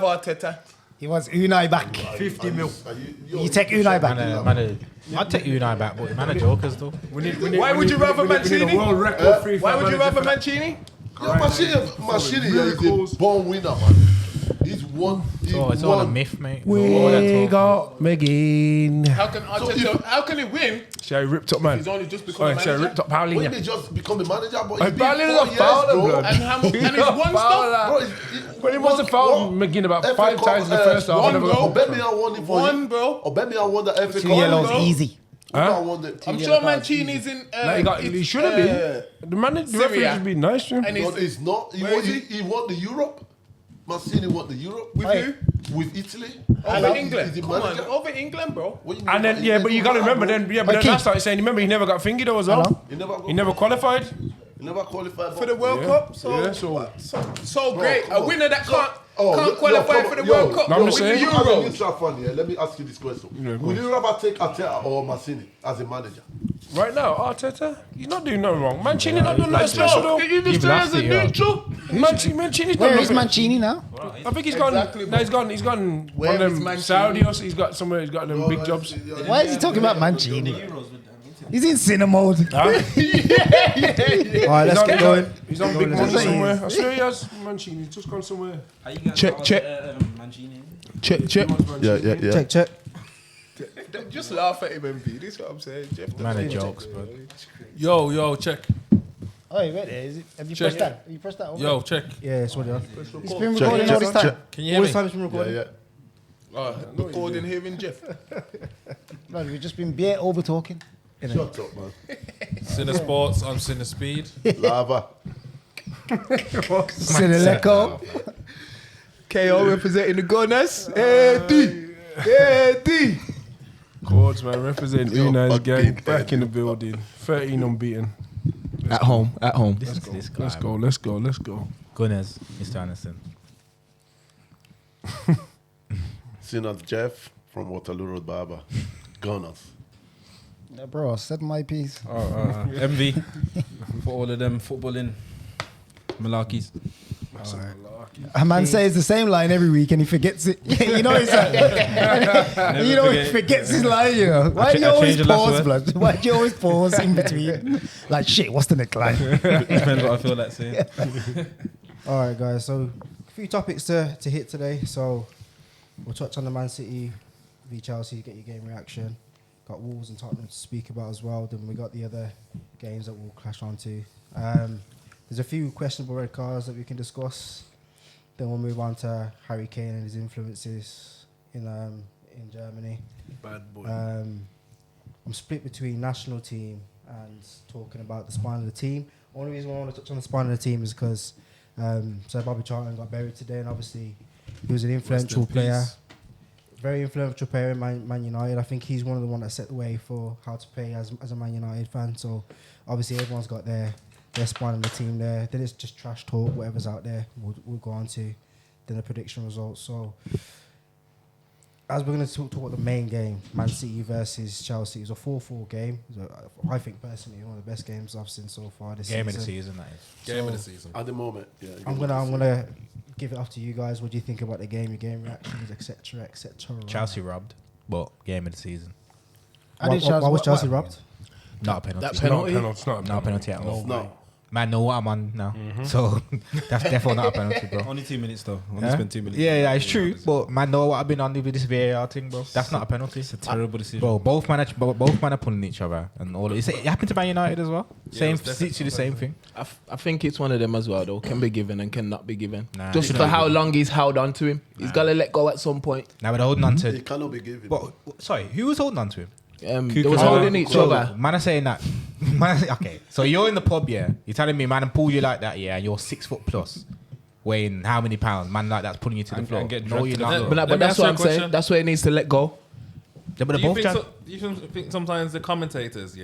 Arteta. He wants Unai back. 50 mil. You take Unai back. I'd take Unai back, but man, jokers though. Why would you rather Mancini? Why would you rather Mancini? Mancini is a born winner, man. He's won. It's all a myth, mate. We got McGinn. How can Arteta? How can he win? See how he ripped up, man. He's only just become a See how he manager. ripped up When Paulinho. they just become the manager, but Hey, he's been 4 Paulinho's years, a fouler, bro. blood. And he's won stuff. When he must have fouled McGinn about 5 times in the first half. one Never goal. got Aubameyang won it for One, him. bro. Aubameyang won the FA Cup. 2 yellows bro. easy. I'm sure Mancini's in. he should have been. The referee should be nice to him. And No, it's not. He won the Europe. Mancini won the Europe. With who? With Italy. Over England. He's the Come on, manager. over England, bro. What you mean And by- then, yeah, but you got to remember then, but then I started saying, remember, he never got fingered though as well. He never qualified. He never qualified For the World Cup, so great. Come A on. winner that can't Yo, qualify for the World Cup. I'm Win just the saying. As a Euros. neutral fan, yeah, let me ask you this question. Would you rather take Arteta or Mancini as a manager? Right now, Arteta, he's not doing nothing wrong. Mancini not doing nothing special though. Did you just say as a neutral? Mancini's done Where is nothing. Mancini now? I think he's gone. Exactly, No, he's gone. Where One of is them Mancini? Saudi or he's got somewhere. He's got them big jobs. Why is he talking about Mancini? He's in cinema mode. Huh? Alright, let's get going. He's on big money somewhere. I swear he has. Mancini, he's just gone somewhere. Check. Yeah. Check. Just laugh at him, MV. This is what I'm saying. Jeff. Man of jokes, bro. Yo, check. Oh, you ready? Is it? Have you pressed that? Have you pressed that? Yo, check. Yeah, it's already on. It's been recording all this time. Can you hear All me? this time it's been recording. Recording here in Jeff. No, we've just been bare over talking. Shut up, man. Cine Sports, I'm Cine Speed. Lava. Sineleco. KO representing the Gunners. Eddie. Chords, man, representing Yo, Unai's fucking gang dead, back in the yo. building. 13 unbeaten. At home. Let's go. Gunners, Mr. Anderson. Seen Jeff from Waterloo Road Barber. Gunners. Yeah, bro, I said my piece. MV. For all of them footballing malarkeys. A man says the same line every week and he forgets it. You know, it's like, you know, he forgets his line, you know. Why do you always changed the last pause, word. blood? Why do you always pause in between? Like, shit, what's the next line? Depends what I feel like saying. Alright, guys. So, a few topics to hit today. So, we'll touch on the Man City v Chelsea, get your game reaction. Got Wolves and Tottenham to speak about as well. Then we got the other games that we'll clash on to. There's a few questionable red cards that we can discuss. Then we'll move on to Harry Kane and his influences in Germany. Bad boy. I'm split between national team and talking about the spine of the team. Only reason why I want to touch on the spine of the team is because Sir Bobby Charlton got buried today, and obviously he was an influential player, very influential player in Man United. I think he's one of the ones that set the way for how to play as a Man United fan. So obviously everyone's got their spine of the team there. Then it's just trash talk, whatever's out there. We'll go on to then the prediction results. So as we're going to talk about the main game, Man City versus Chelsea, it's a 4-4 game. I think personally one of the best games I've seen so far this Game season. of the season, that is. Game of the season. At the moment, yeah. I'm gonna give it up to you guys. What do you think about the game? Your game reactions, etc. Chelsea robbed, but game of the season. Why was Chelsea robbed? Not a penalty. That penalty? It's not Not a penalty at all. No. Man, know what I'm on now. So that's definitely not a penalty, bro. Only 2 minutes though. Only Yeah? spent 2 minutes. Yeah, it's true. But man, know what I've been on with this VAR thing, bro. That's not a penalty. It's a terrible decision. Bro, both men are pulling each other and all. It happened to Man United as well. Same, it's definitely literally the same thing. I think it's one of them as well, though. Can be given and cannot be given. Nah, Just shouldn't for be how given. long he's held on to him. He's got to let go at some point. Now we're holding on to. It cannot be given. But sorry, who was holding on to him? They was holding each other. Man are saying that. Okay, so you're in the pub, yeah. You're telling me man pulled you like that, yeah, and you're 6 foot plus, weighing how many pounds? Man like that's pulling you to the floor. and get No, dragged you're to the not. floor. But Let me that's ask you what a I'm saying. question. That's where he needs to let go. Yeah, but Do you both think sometimes the commentators,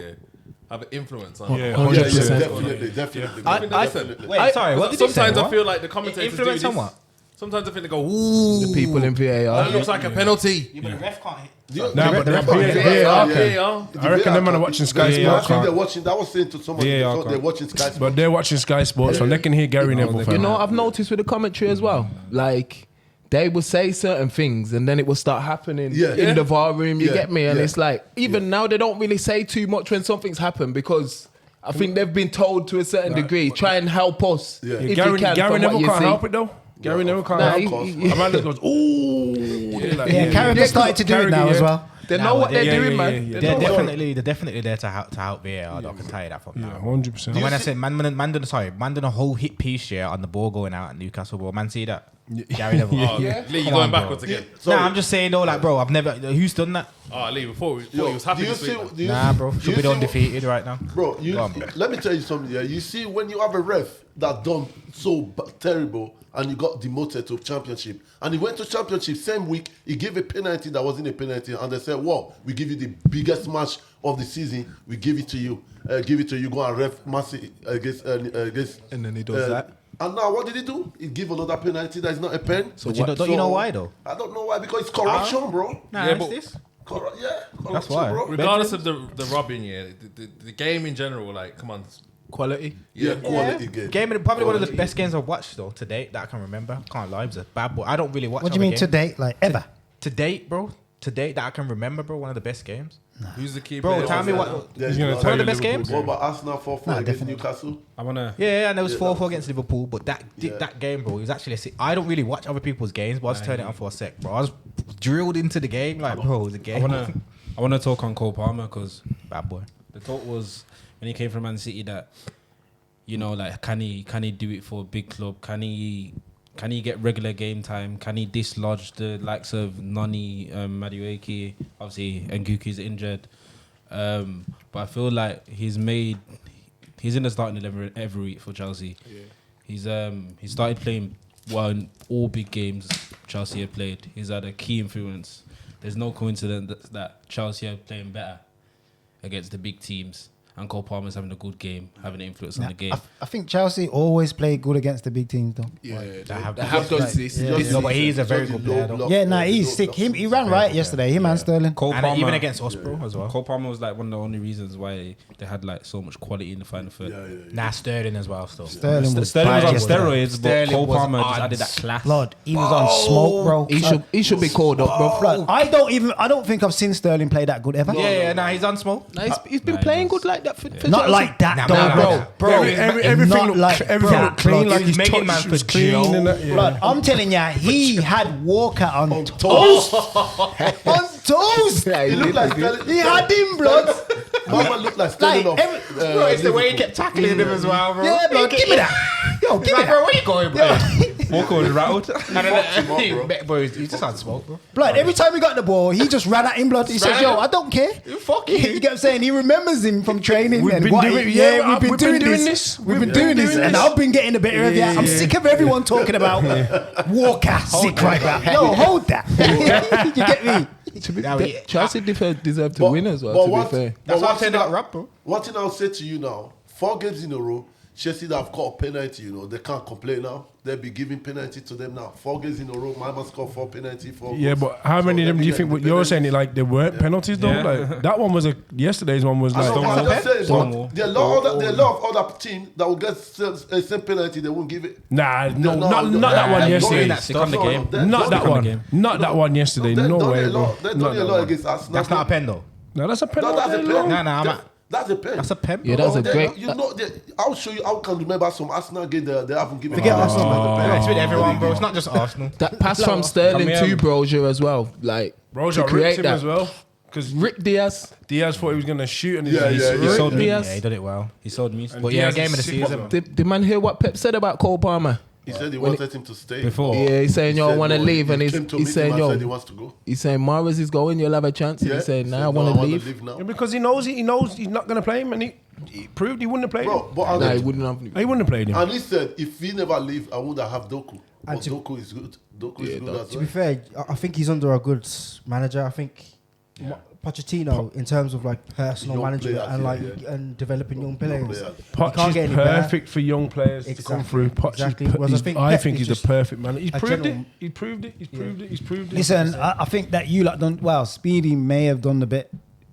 have an influence on? Yeah, Oh, 100%. Definitely. Wait, sorry, what did you say? Sometimes I What? feel like the commentators Influence do on this. what? Sometimes I think they go, ooh. The people in VAR. That looks like a penalty. Yeah, but the ref can't hit. Nah, but the VAR. VAR. I reckon them man are watching Sky I Sports. think they're watching. I was saying to someone, VAR they're watching Sky Sports. But they're watching Sky Sports, so they can hear Gary Neville. You know, I've noticed with the commentary as well. Like, they will say certain things and then it will start happening in the VAR room. You get me? And it's like, even now they don't really say too much when something's happened because I think they've been told to a certain degree, try and help us. Yeah. If Gary, you can, Gary from never what you can't see. help it though. Gary never can't help it. A man just goes, ooh. Karen has started to do it now as well. They know what they're doing, man. They're definitely there to help VAR. I can tell you that from now. 100%. And when I said man done a whole hit piece on the ball going out at Newcastle, bro. Man, see that? Gary Neville. Lee, you going backwards again? Nah, I'm just saying though, like, bro, I've never. Who's done that? Oh, Lee, before he was happy this week. Nah, bro, should be undefeated right now. Bro, let me tell you something. Yeah, you see, when you have a ref that done so terrible and you got demoted to championship, and he went to championship same week, he gave a penalty that wasn't a penalty, and they said, "Well, we give you the biggest match of the season. We give it to you. Go and ref Mercy against." And then he does that. And now what did he do? He give another penalty that is not a pen. So don't you know why though? I don't know why, because it's corruption, bro. Nah, Yeah, it's but- this. Corruption, That's why. bro. Regardless of the robbing, the game in general, like, come on. Quality. Yeah, quality game. Probably one of the best games I've watched though to date that I can remember. Can't lie, it was a bad boy. I don't really watch. What do you mean to date? Like ever? To date, bro. To date that I can remember, bro. One of the best games. Who's the key Bro, player? tell me what. He's going to One tell of you the best Liverpool games? What about Arsenal 4-4 against Newcastle? I want to... Yeah, and there was 4-4 against Liverpool, but that game, bro, it was actually I don't really watch other people's games, but I just turned it on for a sec, bro. I was drilled into the game, like, bro, it was a game. I want to talk on Cole Palmer because Bad boy. the thought was when he came from Man City that, you know, like, can he do it for a big club? Can he get regular game time? Can he dislodge the likes of Nani, Madueke? Obviously, Nguku's injured. But I feel like he's in the starting 11 every week for Chelsea. Yeah. He started playing well in all big games Chelsea have played. He's had a key influence. There's no coincidence that Chelsea are playing better against the big teams. And Cole Palmer's having a good game, having an influence on the game. I think Chelsea always play good against the big teams, though. Yeah, They have done this. No, but he's a very good player, though. Yeah, nah, he's sick. He ran right yesterday. Him and Sterling. Cole And even against us, bro, as well. Cole Palmer was like one of the only reasons why they had like so much quality in the final third. Nah, Sterling as well, still. Sterling was Sterling was on bad yesterday. steroids, but Sterling Cole was Palmer just on added that class. Blood, he was on smoke, bro. He should be called up, bro. Blood, I don't think I've seen Sterling play that good ever. Yeah, nah, he's on smoke. Nah, he's been playing good like that for Not Chelsea. like that, Nah, though, nah, bro. nah. Bro, Everything not looked like everything that, looked clean, bro. like He his was making touch man was for clean. Gio. And that, yeah. Blood, I'm telling ya, he had Walker on toast. On toast. He looked like Sterling. He had him, blood. Mama looked like Sterling Like, off. Bro, it's the way he kept tackling him as well, bro. Yeah, blood, give me that. Yo, give me Like, bro, that. where you going, bro? Walker was rattled. Bro, he's just on smoke, bro. Blood, every time he got the ball, he just ran at him, blood. He says, yo, I don't care. Fuck You get what I'm saying? He remembers him from training. We've and been what doing- he- yeah, we've been doing this. this. We've been doing this. And I've been getting the better of you. I'm sick of everyone talking about Walker sick right now. No, hold that. You get me? To be Now he- Chelsea deserve to But- win as well, but to what- be fair. That's why I'm one saying thing that rap, bro. One thing I'll say to you now, 4 games in a row, Chelsea that have caught a penalty, they can't complain now. They'll be giving penalty to them now. 4 games in a row, my man scored 4 penalty. 4 Yeah, goals. but how many of them do you think you're saying it like they weren't penalties though? Like that one was yesterday's one was I like know, I'm just saying, Stonewall. but there are a lot of other teams that will get same penalty, they won't give it. nah, no, No, not no, that one no, yesterday. no, Stick on the game. Not that one. game. Not that one yesterday. No way, bro. They're Not doing a that lot one. against Arsenal. That's not a pen, though. No, that's a No, penalty. that's a pen. Nah, That's a pen. That's a pen. Yeah, that's a great. I'll show you. I can remember some Arsenal game they haven't given. Forget Arsenal. Yeah, it's with everyone, bro. It's not just Arsenal. That pass from Sterling to Brozier as well, like Brozier to create ripped him that. as well because Rick Diaz. Diaz thought he was gonna shoot and Yeah, yeah, He yeah. sold me. Diaz. Yeah, he did it well. He sold me. But yeah, Diaz game is of the sick, season. bro. Did man hear what Pep said about Cole Palmer? He said he wanted him to stay. Before. Yeah, he's saying, yo, I want to leave. And he he's came to meet saying, him and yo, said he wants to go. he's saying, Mahrez is going, you'll have a chance. And Yeah, he's saying, he nah, said, I want to wanna leave. now. because he knows he's not gonna play him, and he proved he wouldn't have played him. Bro, but Nah, he wouldn't have. He wouldn't have played him. and he said if he never leave, I would have Doku. But And to- Doku is good. Doku is good as To well. be fair, I think he's under a good manager. I think Pochettino, in terms of like personal Young management players, and yeah, like yeah. and developing young players. players. You Poch can't is get any better. perfect for young players to come Exactly, through. Poch exactly. is Whereas I I think think Pep he's is the just perfect man. He's a proved general- it. He proved it. He's proved it. He's proved it. Listen, I think that you lot done well. Speedy may have done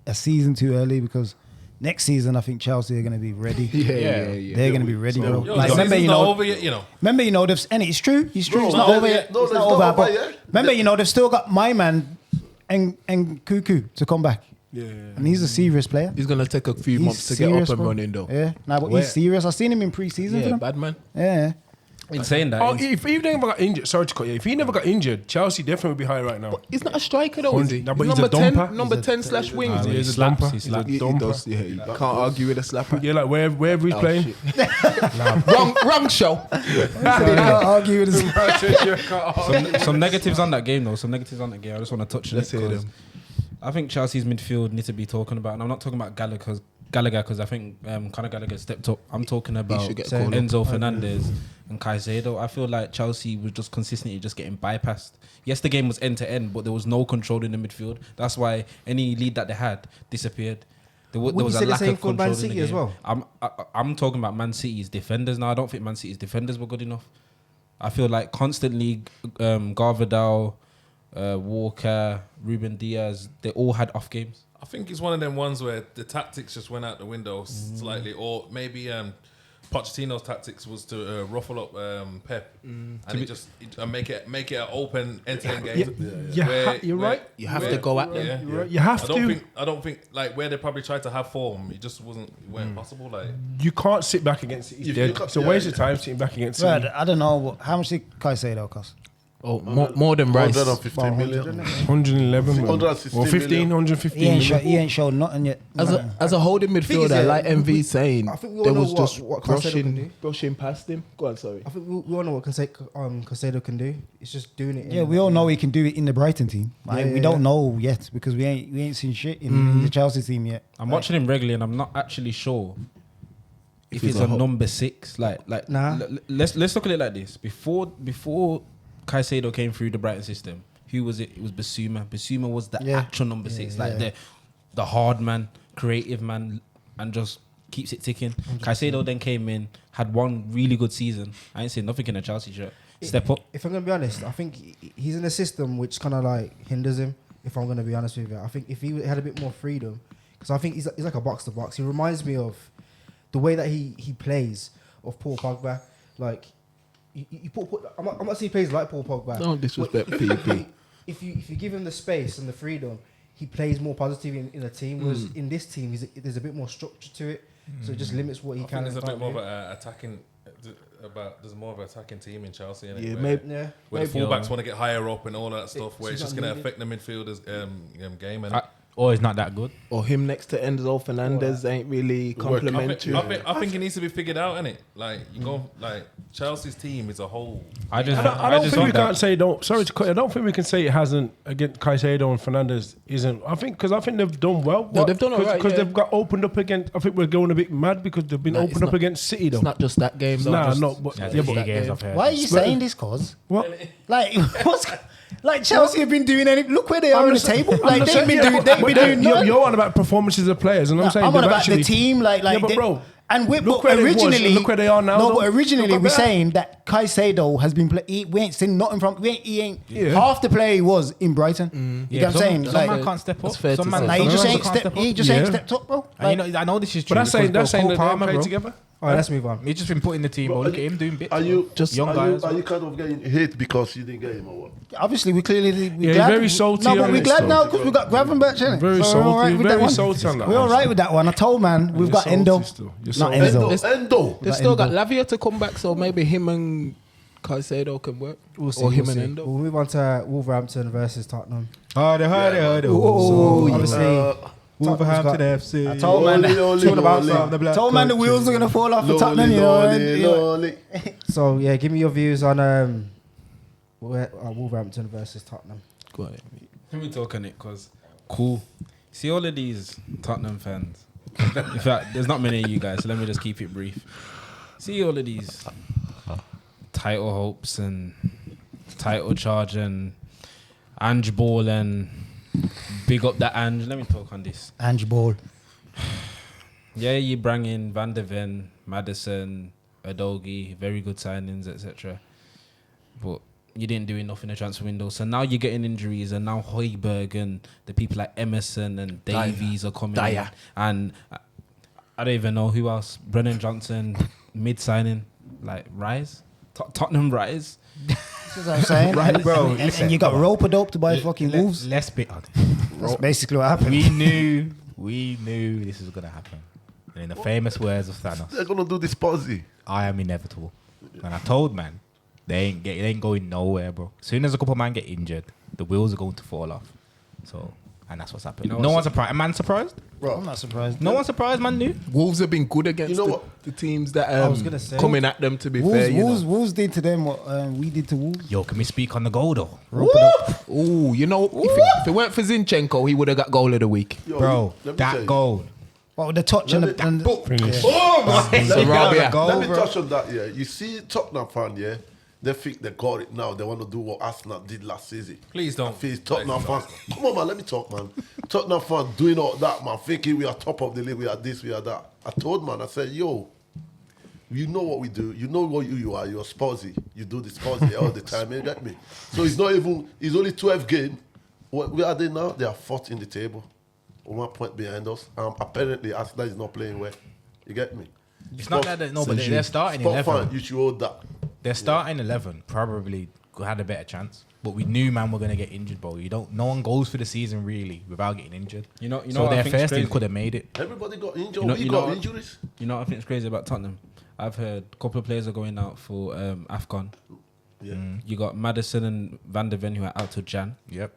a season too early because next season, I think Chelsea are going to be ready. Yeah. They're going to be ready, bro. Yo, Like, the remember, season's you not know, over yet, you know. remember, you know, and it's true. It's true. Bro, It's not no, over yeah, yet. no, It's it's not not over. over But yet. remember, you know, they've still got my man and Cuckoo to come back. Yeah. And he's a serious player. He's gonna take a few He's months to get up serious, and bro. running though. Yeah, nah, but Where- he's serious. I've seen him in pre-season for Yeah, them. bad man. Yeah. In saying that, Oh, if he never got injured, sorry to cut you. If he never got injured, Chelsea definitely would be high right now. He's not a striker though, is he? No, but He's he's a number dumper. 10, number 10 slash wing. Nah, He's he a slaps, dumper. he He's a slaps. He dumper. does, yeah. You can't argue with a slapper. Yeah, like wherever he's playing. wrong show. Argue with his some negatives on that game though. Some negatives on that game. I just want to touch on Let's it hear 'cause them. I think Chelsea's midfield need to be talking about, and I'm not talking about Gallagher because I think Conor Gallagher stepped up. I'm talking about should get called up. Enzo Fernandez and Caicedo. I feel like Chelsea was just consistently just getting bypassed. Yes, the game was end to end, but there was no control in the midfield. That's why any lead that they had disappeared. There Would was you a say the lack same of for control Man in the City as game. well? I'm talking about Man City's defenders now. I don't think Man City's defenders were good enough. I feel like constantly Garvadal, Walker, Ruben Diaz, they all had off games. I think it's one of them ones where the tactics just went out the window Mm. slightly, or maybe Pochettino's tactics was to ruffle up Pep and make it an open end-to-end game. You're right. You have to go at them. Yeah. You're right. You have to. I don't think like where they probably tried to have form, it just weren't possible. Like You can't sit back against City. You Dead. can't- It's a waste of time sitting back against Right, City. I don't know. How much did Caicedo cost? Oh, more than Rice. 115 million. 111 man. 116 or 15, million. 115 He ain't, million. he ain't showed nothing yet. As a holding midfielder, yeah, like MV saying, I think we all there know was just what Caicedo can do. brushing past him. Go on, sorry. I think we all know what Caicedo can do. It's just doing it. Yeah, we all know he can do it in the Brighton team. Like, Yeah, we yeah, don't yeah. know yet because we ain't seen shit in the Chelsea team yet. I'm watching him regularly, and I'm not actually sure if he's he's a a hot- number 6. Like, Nah. let's look at it like this. Before Caicedo came through the Brighton system, who was it? It was Basuma. Basuma was the Yeah. actual number 6, like yeah. the hard man, creative man, and just keeps it ticking. Caicedo then came in, had one really good season. I ain't seen nothing in a Chelsea shirt. Step up. If I'm gonna be honest, I think he's in a system which kind of like hinders him. If I'm gonna be honest with you, I think if he had a bit more freedom, because I think he's like a box to box. He reminds me of the way that he plays of Paul Pogba. Like I'm not saying he plays like Paul Pogba. Don't disrespect but PP. If you give him the space and the freedom, he plays more positive in a team. Whereas in this team, there's a bit more structure to it, so it just limits what he I can. think there's a and bit more can't of an attacking. There's more of an attacking team in Chelsea, innit? Yeah, where, maybe. do. Yeah, where the maybe. fullbacks want to get higher up and all that stuff, where it's it's just not going to needed. affect the midfielders' game. And Or he's not that good. Or him next to Enzo Fernandez ain't really complimentary. I think it needs to be figured out, innit? Like you go, like Chelsea's team is a whole. I don't think we can't say don't. Sorry to cut. I don't think we can say it hasn't against Caicedo and Fernandez isn't. I think they've done well. No, they've done all right, because yeah. they've got opened up against. I think we're going a bit mad because they've been Nah, opened it's up not- against City though. It's not just that game. though. Nah, Just- no, but Yeah, yeah, but games I've heard. Why are you saying this, cause? what? Like, what's like Chelsea have been doing any? Look where they are on the table. I'm Like not they've saying- been yeah, doing. but- They've but been then doing. you're, nothing. you're on about performances of players, and I'm saying I'm on they've about actually. the team, like Yeah, but they- bro, And we, look but where they was, originally, look where they are now, No, though. but originally Look we're at that. saying that Caicedo has been. We ain't seen nothing from. He ain't. Yeah. Half the play he was in Brighton. You know what I'm saying? Some Like, man can't step up. that's fair Some to man, say. nah, some he just man ain't can't stepped. step He up. just ain't Yeah. stepped up, bro. And Like, I know this is true. but that's because, saying bro, that Cole they Palmer, play bro. together. All right, let's move on. He's just been put in the team, bro. Look at him doing bits. Are you Just- are guys. you kind of getting hate because you didn't get him or what? obviously, we clearly he's very salty No, but on we're it, glad so. now because we got Gravenberch in it. Very So we're all salty, right with very that one. salty on that We're all one. right with that one. I told man we've You're got salty Endo, still. You're not salty. Enzo. Endo. They've still got Lavia to come back, so maybe him and Caicedo can work. We'll see. Or him we'll and see. Endo. We'll move on to Wolverhampton versus Tottenham. Harder. So obviously, Wolverhampton Wolves FC. I told man, talking about told man the wheels are gonna fall off for Tottenham. You know. So yeah, give me your views on Wolverhampton versus Tottenham. Go ahead. Let me talk on it because cool. See all of these Tottenham fans. In fact, there's not many of you guys, so let me just keep it brief. See all of these title hopes and title charge and Ange Ball and big up that Ange. Let me talk on this. Ange Ball. Yeah, you bring in Van der Ven, Maddison, Adogi, very good signings, etc. But you didn't do enough in the transfer window. So now you're getting injuries, and now Højbjerg and the people like Emerson and Davies are coming in. And I don't even know who else. Brennan Johnson, mid signing, like Rise, Tottenham Rise. That's what I'm saying. Right, bro. And you got ropered up to buy fucking Wolves. Let's be honest. That's basically what happened. We knew this was gonna happen. And in the famous words of Thanos, They're gonna do this Posey. I am inevitable. And I told man, they ain't going nowhere, bro. As soon as a couple man get injured, the wheels are going to fall off. So, and that's what's happened. No one's surprised. Man surprised? Bro, I'm not surprised. No one's surprised, man. Knew. Wolves have been good against You know the teams that I was gonna say. coming at them. To be fair, you know. Wolves did to them what we did to Wolves. Yo, can we speak on the goal though? Ooh, you know, if it weren't for Zinchenko, he would have got goal of the week. yo, Bro, let me tell that you. goal. Oh, the touch and Let me- the Finish. Oh my! Sarabia. Let me touch on that. Yeah, you see, Tottenham fan. Yeah, they think they got it now. They want to do what Arsenal did last season. Please don't. Face Tottenham fans. Come on, man. Let me talk, man. Tottenham fans doing all that, man. Thinking we are top of the league. We are this. We are that. I told man. I said, yo, you know what we do. You know what you are. You're Spursy. You do the Spursy all the time. You get me? So it's not even. It's only 12 games. What we are there now? They are fourth in the table. 1 point behind us. Apparently, Arsenal is not playing well. You get me? It's not that but they're starting Spot 11. fan, you should hold that. They're starting 11. Probably had a better chance. But we knew man were gonna get injured, bro. No one goes for the season really without getting injured. You know So what I their think's first team crazy? could have made it. Everybody got injured. You know- we you got know- injuries. You know what I think is crazy about Tottenham? I've heard a couple of players are going out for AFCON. Yeah. You got Maddison and Van der Ven who are out till Jan. Yep.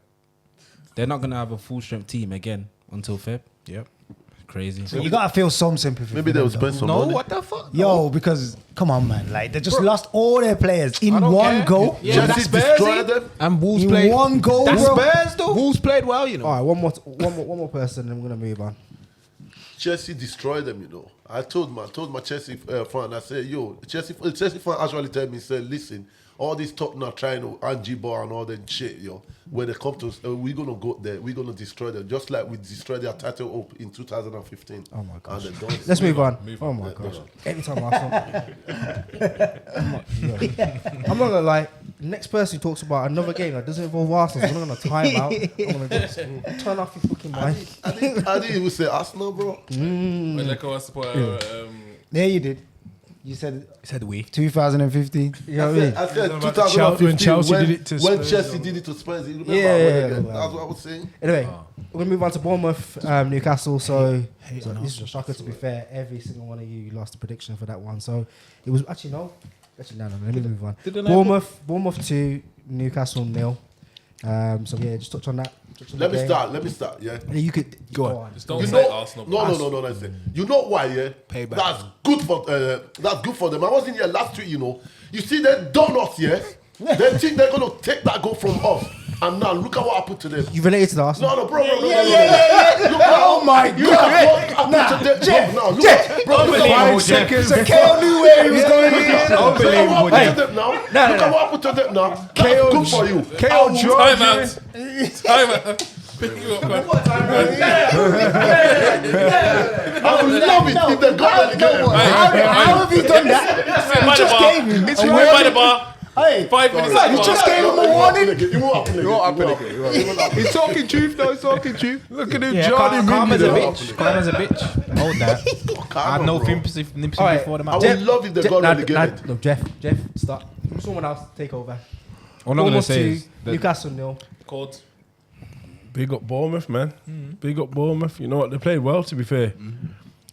They're not gonna have a full strength team again until Feb. Yep. Crazy. you gotta feel some sympathy. Maybe for they'll them, though. spend some No, money. what the fuck? Yo, because come on, man, like they just lost all their players in one care. go. Yeah, Chelsea destroyed them. And Wolves In played. one goal, That's bro. Spurs though. Wolves played well, you know. All right, one more person, and I'm gonna move on. Chelsea destroyed them, you know. I told my Chelsea fan, I said, yo, Chelsea fan actually told me, said, listen, all these Tottenham trying to Angie Bar and all that shit, yo. When they come to us, we're gonna go there, we're gonna destroy them, just like we destroyed their title up in 2015. Oh my gosh. And they done it. Let's move on. Move Oh on. my gosh. Every time Arsenal. I'm not gonna lie. Next person who talks about another game that doesn't involve Arsenal, I'm not gonna time out. I'm gonna just turn off your fucking mic. I didn't even say Arsenal, bro. When they go support, There you did. You said Said we. 2015. You know what I mean? I said About 2015 when Chelsea did it to when Spurs, Chelsea though. did it to Spurs. You remember Yeah, when yeah, they yeah. that's what I was saying. Anyway, we're gonna move on to Bournemouth, Newcastle. So this is a shocker. To be fair, every single one of you lost a prediction for that one. So it was actually no. Actually, no. Let me move on. Bournemouth 2, Newcastle 0. So yeah, just touch on that. Let me start. Yeah. Yeah, you could go on. just don't You say know, Arsenal. no. Listen. You know why? Yeah, Payback. that's good for them. I wasn't here last week. You know, you see them donuts. Yeah, they think they're gonna take that goal from us, and now look at what happened to them. You related to the Arsenal? No, bro. Oh my God! Look at what happened to them. Now, look at bro. Look at what seconds. So KO knew where he was going. Look at what happened to them now. Look at what happened to them now. That's good for you. KO Time out. Time out. Pick you up, man. I would love it if they got relegated. How have you done that? Sit by the just bar. gave him It's a right by warning. the bar. Hey, 5 minutes. you just gave him a warning. You won't happen. He's talking truth, though. He's talking truth. Look at him, Yeah, Johnny. calm as a Mimi, bitch. Calm as a bitch. Hold that. I had no sympathy before the I match. would love if they got relegated. No, Jeff, stop. Someone else take over. All I'm gonna Bournemouth say 2, is that Newcastle 0. Chords. Big up Bournemouth, man. Big up Bournemouth. You know what? They played well, to be fair.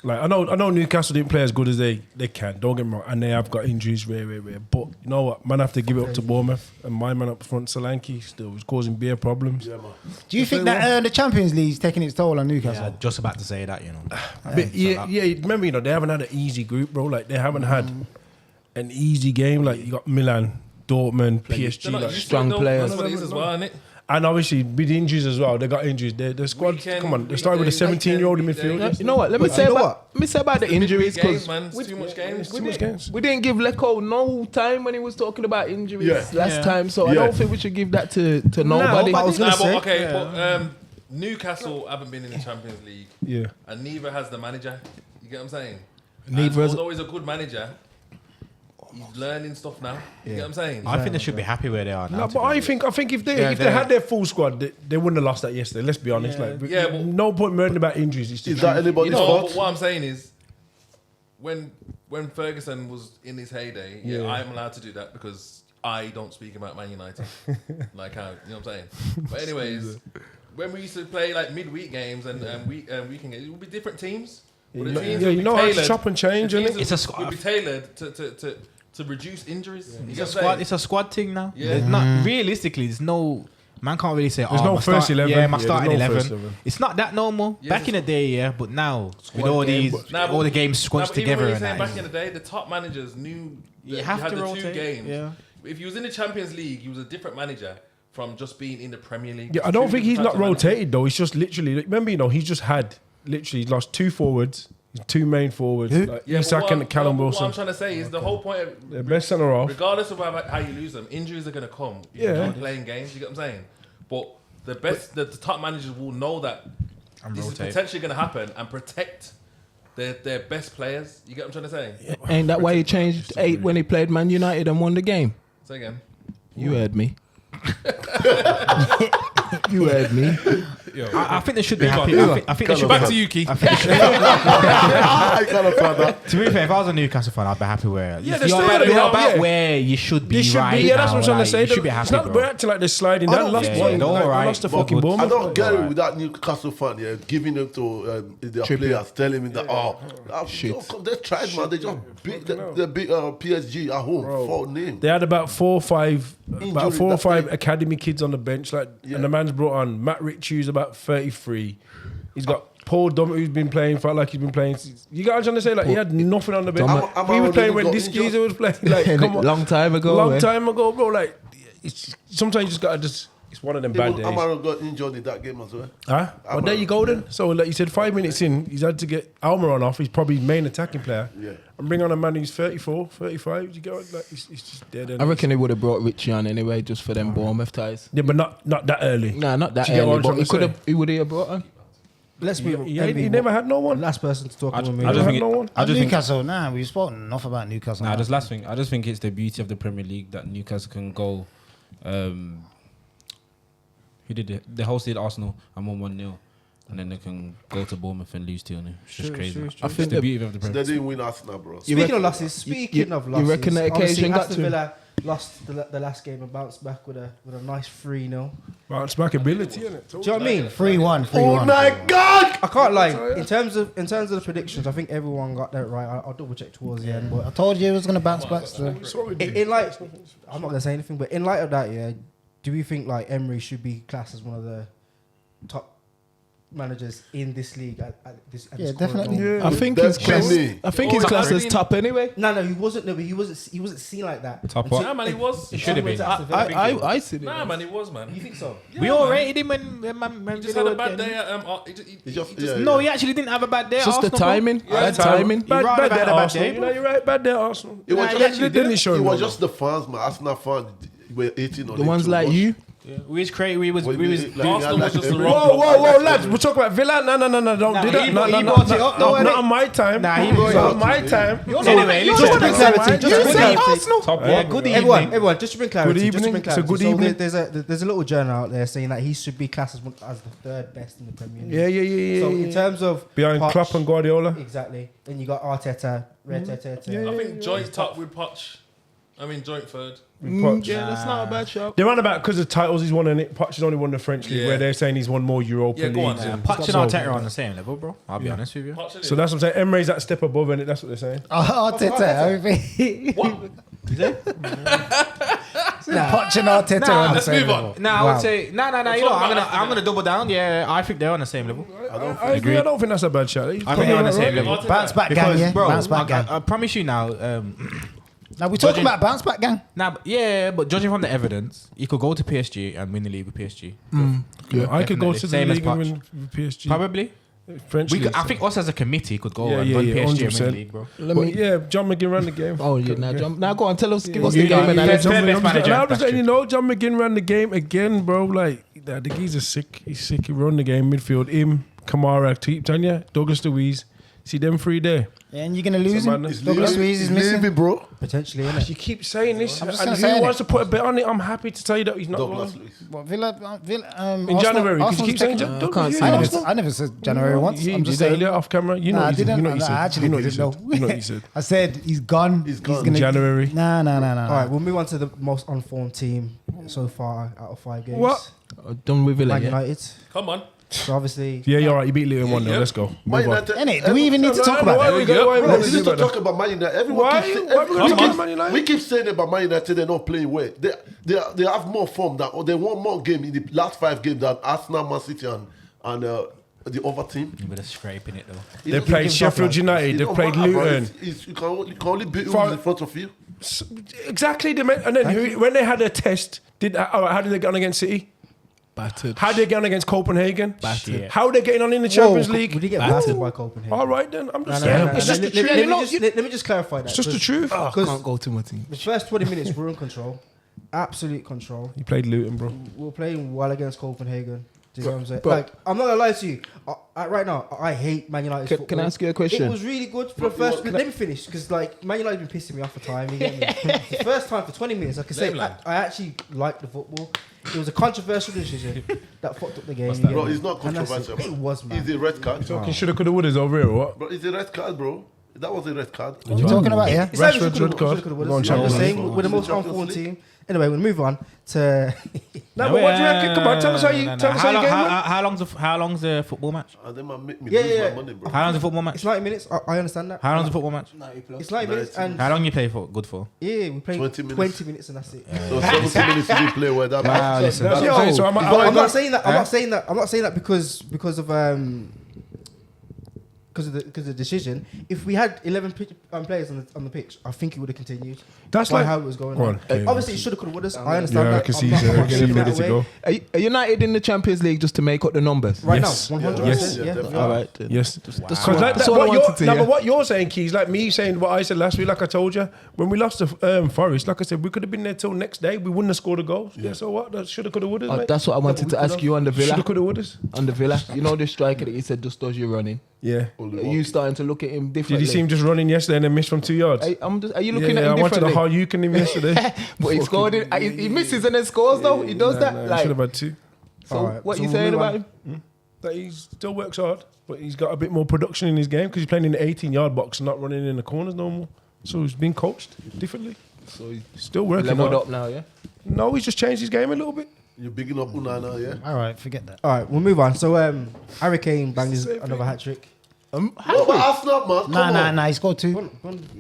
Like I know Newcastle didn't play as good as they can. Don't get me wrong, and they have got injuries, rare. But you know what? Man, have to give it up to Bournemouth, and my man up front, Solanke, still was causing beer problems. Yeah, man. Do you think that the Champions League is taking its toll on Newcastle? Yeah, just about to say that, you know. But yeah. Remember, they haven't had an easy group, bro. Like they haven't had an easy game. Like you got Milan, Dortmund, PSG, like strong players. That's what it is as well, isn't it? and obviously with injuries as well. They got injuries. The squad, come on, they started with a 17-year-old in midfield. You know what? Let me say about the injuries Games, because man. It's too much games. Too much games. we didn't give Leko no time when he was talking about injuries Yeah. last time. So I Yeah. don't think we should give that to nobody. I was gonna say, but Newcastle haven't been in the Champions League, Yeah. and neither has the manager. You get what I'm saying? Neither And has- although he's a good manager, he's learning stuff now. You get what I'm saying? I think they should be happy where they are now. No, to but be I honest. think if they Yeah, had their full squad, they wouldn't have lost that yesterday. Let's be honest. Yeah, but- no point moaning about injuries. It's Is just that anybody's You know, fault? but what I'm saying is, when Ferguson was in his heyday, I'm allowed to do that because I don't speak about Man United. Like how, you know what I'm saying? But anyways, when we used to play like midweek games and weekend games, it would be different teams. But the teams would be how to tailored- chop and change, the innit? teams It's a squad. would be tailored to reduce injuries. You It's get a what I'm squad. saying? It's a squad thing now. Yeah. There's not realistically. There's no man can't really say. There's no my first 11. Yeah, my Yeah, starting there's no first 11. 11. It's not that no more. Yeah, Back it's in the day, yeah, but now with all game, these, but- all the games Nah, squashed but even together when and you're saying that. back in the day, the top managers knew You that have had to the rotate, two games. yeah. If you was in the Champions League, he was a different manager from just being in the Premier League. Yeah, I don't Two think he's different not types of rotated though. He's just literally. Remember, he's just had literally lost 2 forwards, 2 main forwards, like Yeah, but Isak and Callum what Wilson. I'm trying to say is the whole point of Their best centre off. regardless of how you lose them, injuries are going to come. If Yeah. you're not playing games. You get what I'm saying? But the top managers will know that this is potentially going to happen and protect their best players. You get what I'm trying to say? Ain't that why he changed 8 when he played Man United and won the game? Say again. You heard me. You heard me. I think they should be happy. I think they should. Back to you, Keith. I think they should. I kind of found that. To be fair, if I was a Newcastle fan, I'd be happy where Yeah, you're they're still about, gonna be you're happy, about yeah. where you should be They should right be. Yeah, that's now, what I'm trying to like, say. You should be It's happy, not, bro. we're acting like they're sliding Oh, down. Lost yeah, one. yeah, Like, all right. they lost the But fucking good. I Bournemouth. don't get it Alright. with that Newcastle fan, giving them to their players, telling me that, they tried, man. They just beat the big PSG at home, 4-0. They had about 4 or 5 Injury, academy kids on the bench, like, and the man's brought on Matt Ritchie, who's about 33. He's got Paul Dummett, who's been playing for like he's been playing. You got what I'm trying to say? Like he had nothing on the bench. Dummett. He was playing when Got this injured. geezer was playing. Like, come on, Long time ago. long eh? time ago, bro. Like, sometimes you just gotta it's one of them bad days. Amaro got injured in that game as well. Huh? Well, there you go then. So, like you said, 5 minutes in, he's had to get Almiron off. He's probably main attacking player. Yeah. And bring on a man who's 34, 35. You go like it's just dead. I reckon he would have brought Richie on anyway, just for them Bournemouth ties. Yeah, but not that early. Nah, not that Do you get what early, I'm but trying he to could say? have. He would have brought on. Let's be. He never had no one. Last person to talk about me. I just think no one. I just think Newcastle, we've spoken enough about Newcastle. Nah, just last thing. I just think it's the beauty of the Premier League that Newcastle can go. Who did it? They hosted Arsenal and won 1-0, and then they can go to Bournemouth and lose 2-0. It's just crazy. I It's think the the- beauty of the They Premier League. didn't win Arsenal, bro. Speaking of losses, speaking of losses, you reckon the obviously occasion got Aston to him? Villa lost the last game and bounced back with a nice 3-0. Bounce back ability, innit? Do you know what I mean? 3-1, 3-1. Oh my God! I can't lie. In terms of the predictions, I think everyone got that right. I'll double check towards the end, but I told you it was going to bounce back. So. in light, I'm not gonna say anything, but in light of that, yeah, do we think like Emery should be classed as one of the top managers in this league? This current definitely. moment? I think That's his class. Kenny. I think his class is top anyway. No, he wasn't. No, but he wasn't seen like that. Top Until- what? Nah, man, he was. It should have been. I see it. Nah, man, he was, man. You think so? We all rated him when Man He just had a Villa bad were day getting- at He just, No, he actually didn't have a bad day. It's just at the Arsenal, bro. timing. Bad timing. Bad, Right bad about day at a bad Arsenal. day, You know, you're right. Bad day at Arsenal. It was They just, didn't show it him was no just the fans, man. Arsenal fans were 18 on The it ones too like much. you. We was crazy. We was. Arsenal was just the every- wrong Whoa, lads. We're talking about Villa. No, don't do that. he No, brought it up, though, not innit? on my time. Nah, he brought it Not up. on my time. Anyway, Just to bring clarity. Just to bring clarity. Top Yeah, one. good Everyone, evening. just to bring clarity. Good just to evening. bring It's a clarity. good evening. There's a little journal out there saying that he should be classed as the third best in the Premier League. Yeah. So in terms of Behind Poch, Klopp and Guardiola. exactly. Then you got Arteta, Arteta. I think joint top with Poch. I mean, joint third. Poch. Yeah, that's not a bad shout. They're on about because of titles he's won in it. Poch has only won the French league, Yeah. where they're saying he's won more Europa Yeah, go on, leagues. yeah. and- Poch and So- Arteta are on the same level, bro. I'll be honest with you. Poch, innit? So that's what I'm saying. Emery's that step above in it. That's what they're saying. Arteta. Poch and Arteta Nah, on the let's same move on. level. Nah, I Wow. would say no. You know, I'm gonna double down. Yeah, I think they're on the same level. I agree. I don't think that's a bad shot. I think they're on the same level. Arteta. Bounce back Because, gang, yeah. bro, Bounce back gang. I promise you now. Now we're talking Judging- about bounce back gang. But judging from the evidence, he could go to PSG and win the league with PSG. Yeah, I could go Definitely. to the Same as league and Poch. win with PSG. Probably. French We could, league. I think us as a committee could go Yeah, and yeah, run yeah, PSG and win 100%. the league, bro. Let But me. yeah, John McGinn ran the game. Oh yeah, now go on. Tell us. Give us Yeah, the game and yeah, then. John Fair McGinn- best manager, and I'm just that's letting you true. know, John McGinn ran the game again, bro. Like the geezer's sick. He's sick. He run the game midfield. Him, Kamara, keep telling you, Douglas Luiz. See them three there. And you're gonna lose him. madness. Douglas Luiz is missing. leaving, bro. Potentially, innit? You keep saying this, I'm just and gonna who say wants it. to put a bet on it? I'm happy to tell you that he's not Douglas going. Luiz. What, Villa, In January, because you keep saying I can't see I it. never said January once. You I'm just did saying. earlier off camera. You know Nah, I what you said. didn't. You know what you I said. actually You know what you didn't said. know. You know what you said. I said he's gone. He's gone. gonna, January. Nah. All right, we'll move on to the most unformed team so far out of 5 games. What? Done with Villa, Man yeah? United. Come on. So obviously, Yeah, you're right. You beat Luton 1-0. Yeah. Let's go. Man Move on. United. Innit? Do we even need to talk about Why that? we go? Why we Bro, gonna we do need to that? talk about Man United. Everyone Why? keeps saying, Why we gonna talk about Man United? we keep saying about Man United they're not playing well. They have more form than, or they won more game in the last 5 games than Arsenal, Man City, and the other team. But they're scraping it though. They played Sheffield United. They played Luton. You can only beat who's in front of you. Exactly. And then when they had their test, how did they get on against City? Battered. How did they get on against Copenhagen? Battered. How are they getting on in the Champions we League? did get battered by Copenhagen. All right then. I'm just No, saying. no, It's no, just no, the truth. let me just clarify that. It's just the truth. I Because can't go to my team. the first 20 minutes we're in control, absolute control. You played Luton, bro. We're playing well against Copenhagen. Do you know what I'm saying? Bro. Like, I'm not gonna lie to you. Right now, I hate Man United's Can football. I ask you a question? It was really good for the first. Let me finish, because like Man United's been pissing me off for time. You get me? The first time for 20 minutes, I can say Nameland. I actually liked the football. It was a controversial decision that fucked up the game. that? Bro, it's not And that's controversial. It was, man. It's a red card. Talking shoulda, coulda, wouldas over here, or what? Bro, it's a red card, bro. That was a red card. What are you talking about, yeah? It's like Rashford's red card. Go on, I'm Champions just League. saying, we're the most Champions unformed League. team. Anyway, we'll move on to. No, but what do you reckon? Come on, tell us how you tell us how you game went. How long's the football match? And then man make me Yeah, lose yeah. my money, bro. How long's the football match? It's 90 minutes. I understand that. How long's the football match? It's 90 minutes, and How long you play for? Good for? yeah, we played 20 minutes. 20 minutes, and that's it. So 70 minutes you didn't play well. That Wow, bad. listen. That's what I'm saying. So I'm not saying that. I'm not saying that because of the decision. If we had 11 players on the pitch, I think it would have continued. That's by like how it was going. Go on. Obviously, it should have, could have, would have. I understand Yeah, I that. can I'm see not- he's I'm not getting taking ready that to away. go. Are United in the Champions League just to make up the numbers? Right Yes. now, 100%. Yes. Yeah, Definitely. All right. Then. Yes. That's Because what- like, that's what I wanted to no, hear. but what you're saying, Keys, like me saying what I said last week, like I told you, when we lost to Forest, like I said, we could have been there till next day. We wouldn't have scored a goal. Yeah. So what? That shoulda, coulda, woulda. Oh, that's what I wanted to ask you on the Villa. Shoulda, coulda, woulda. On the Villa, you know the striker that you said just does your running. Yeah. Are you starting to look at him Did differently? you see him just running yesterday and then miss from 2 yards? Are you looking at I him wanted differently? to how you can him yesterday. But he scored it. He misses and then scores though. He does that. He Like, should have had 2. so Alright, what so you we'll saying move about on. him? That he still works hard, but he's got a bit more production in his game because he's playing in the 18-yard box and not running in the corners no more. So he's been coached differently. So he's Still working leveled hard. up now, yeah. No, he's just changed his game a little bit. You're bigging up Unana, yeah? All right, forget that. All right, we'll move on. So, Harry Kane banged another hat trick. What about Arsenal, man? Come on. Nah, he scored 2.